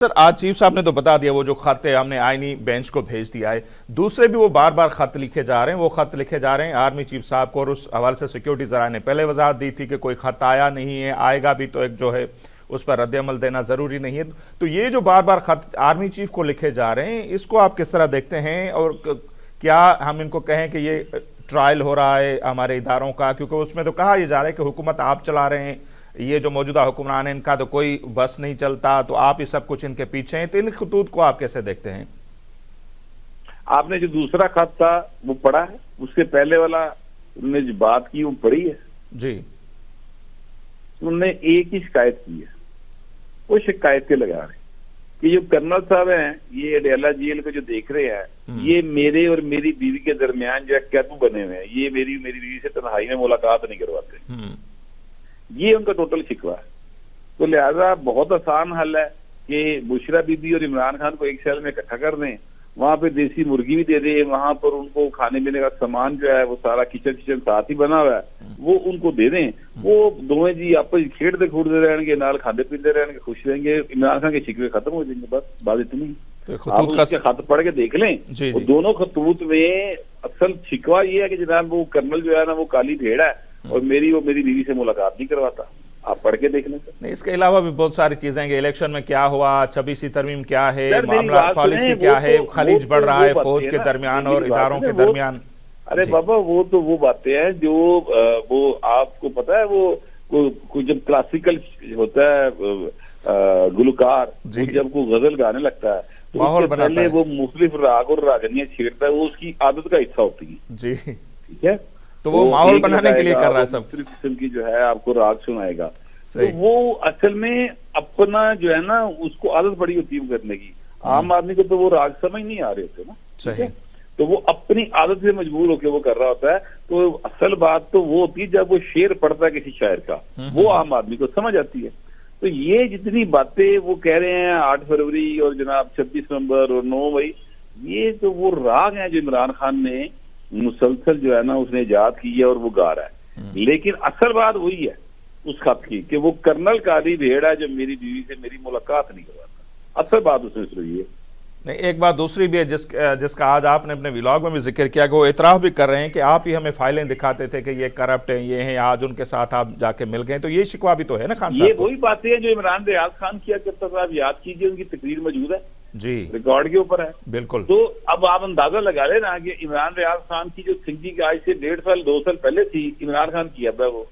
Sir, आज chief साहब ने तो बता दिया, वो जो खत है हमने आईनी बेंच को भेज दिया है। दूसरे भी वो बार बार खत लिखे जा रहे हैं, वो खत लिखे जा रहे हैं आर्मी चीफ साहब को, और उस हवाले से सिक्योरिटी जरा ने पहले वजाहत दी थी कि कोई खत आया नहीं है, आएगा भी तो एक जो है उस पर रद्द-ए-अमल देना जरूरी नहीं है। तो ये जो बार बार खत आर्मी चीफ को लिखे जा रहे हैं, इसको आप किस तरह देखते हैं? और क्या हम इनको कहें कि ये ट्रायल हो रहा है हमारे इदारों का? क्योंकि उसमें तो कहा यह जा रहा है कि हुकूमत आप चला रहे हैं, ये जो मौजूदा हुक्मरान है इनका तो कोई बस नहीं चलता, तो आप ही सब कुछ इनके पीछे हैं। तो इन खतूत को आप कैसे देखते हैं? आपने जो दूसरा खत था वो पढ़ा है? उसके पहले वाला उन्होंने जो बात की वो पढ़ी है? जी, उन्होंने एक ही शिकायत की है, वो शिकायत के लगा रहे कि जो कर्नल साहब हैं, ये अडेला जेल को जो देख रहे हैं, ये मेरे और मेरी बीवी के दरमियान जो है कैदू बने हुए हैं, ये मेरी बीवी से तन्हाई में मुलाकात नहीं करवाते। ये उनका टोटल शिकवा है। तो लिहाजा बहुत आसान हल है कि बुशरा बीबी और इमरान खान को एक सेल में इकट्ठा कर दें, वहां पे देसी मुर्गी भी दे दे, वहां पर उनको खाने पीने का सामान जो है वो सारा किचन साथ ही बना हुआ है, वो उनको दे दें। वो दोवें जी आपस खेड़ते खूड़ते रहेंगे, नाल खाते पीते रहेंगे, खुश रहेंगे, इमरान खान के शिकवे खत्म हो जाएंगे। बस बात इतनी। आप उसके खत पढ़ के देख लें, वो दोनों खतूत में असल शिकवा ये है कि जनाब वो कर्नल जो है ना वो काली भेड़ है और मेरी बीवी से मुलाकात नहीं करवाता। आप पढ़ के देख लें। नहीं, इसके अलावा भी बहुत सारी चीजें हैं। इलेक्शन में क्या हुआ, 26वीं तरमीम क्या है, मामला पॉलिसी क्या है, खलीज बढ़ रहा है फौज के दरमियान और इदारों के दरमियान। अरे बाबा, वो बातें हैं जो वो आपको पता है, वो जब क्लासिकल होता है गुलकार, जब को गजल गाने लगता है तो उससे पहले वो मुख्तलिफ राग और रागनियां छेड़ता है, वो उसकी आदत का हिस्सा होती है जी। ठीक है, तो वो माहौल बनाने के लिए कर रहा है, सब किस्म की जो है आपको राग सुनाएगा। तो वो असल में अपना जो है ना उसको आदत पड़ी होती है करने की। आम आदमी को तो वो राग समझ नहीं आ रहे होते ना, सही। तो वो अपनी आदत से मजबूर होकर वो कर रहा होता है। तो असल बात तो वो होती है जब वो शेर पढ़ता है किसी शायर का, वो आम आदमी को समझ आती है। तो ये जितनी बातें वो कह रहे हैं 8 फरवरी और जनाब 26 नवंबर और 9 मई, ये तो वो राग है जो इमरान खान ने मुसलसल जो है ना उसने इजाद की है और वो गा रहा है। लेकिन असल बात वही है उस खत की कि वो कर्नल काली भेड़ है जो मेरी बीवी से मेरी मुलाकात नहीं करवाता। असल बात उसमें शुरू है। नहीं, एक बात दूसरी भी है जिसका आज आपने अपने व्लॉग में भी जिक्र किया कि वो इतराफ भी कर रहे हैं कि आप ही हमें फाइलें दिखाते थे कि ये करप्ट है, ये हैं, आज उनके साथ आप जाके मिल गए। तो ये शिकवा भी तो है ना खान साहब। ये वही बातें हैं जो इमरान रियाज खान किया करता था। आप याद कीजिए, उनकी तकरीर मौजूद है जी, रिकॉर्ड के ऊपर है। बिल्कुल। तो अब आप अंदाजा लगा लेना कि इमरान रियाज खान की जो थिंकिंग आज से 1.5 साल 2 साल पहले थी, इमरान खान की अब है वो।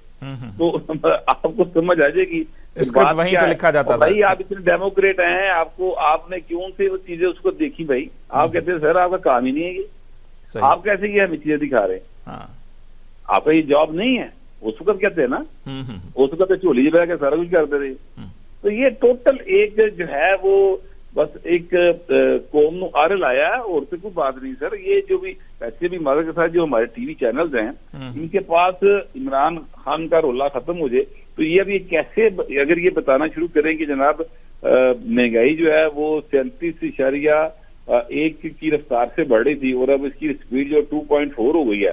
तो आपको समझ आ जाएगी वहीं पे लिखा जाता था। भाई आप इतने डेमोक्रेट हैं, आपने क्यों से वो चीजें उसको देखी भाई? आप कहते हैं सर आपका काम ही नहीं है ये, आप कैसे ये हमें चीजें दिखा रहे हैं? आपका ये जॉब नहीं है। उस वक्त कहते हैं ना, उस वक्त झोली जी के सारा कुछ करते थे। तो ये टोटल एक जो है वो बस एक कौम नु आरे लाया है और तो कोई बात नहीं सर। ये जो भी वैसे भी मदद के साथ जो हमारे टीवी चैनल्स हैं, इनके पास इमरान खान का रोला खत्म हो जाए तो ये अब ये कैसे, अगर ये बताना शुरू करें कि जनाब महंगाई जो है वो 37.1 की रफ्तार से बढ़ रही थी और अब इसकी स्पीड जो 2.4 हो गई है,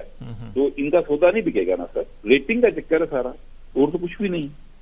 तो इनका सौदा नहीं बिकेगा ना सर। रेटिंग का चक्कर है सारा, और तो कुछ भी नहीं।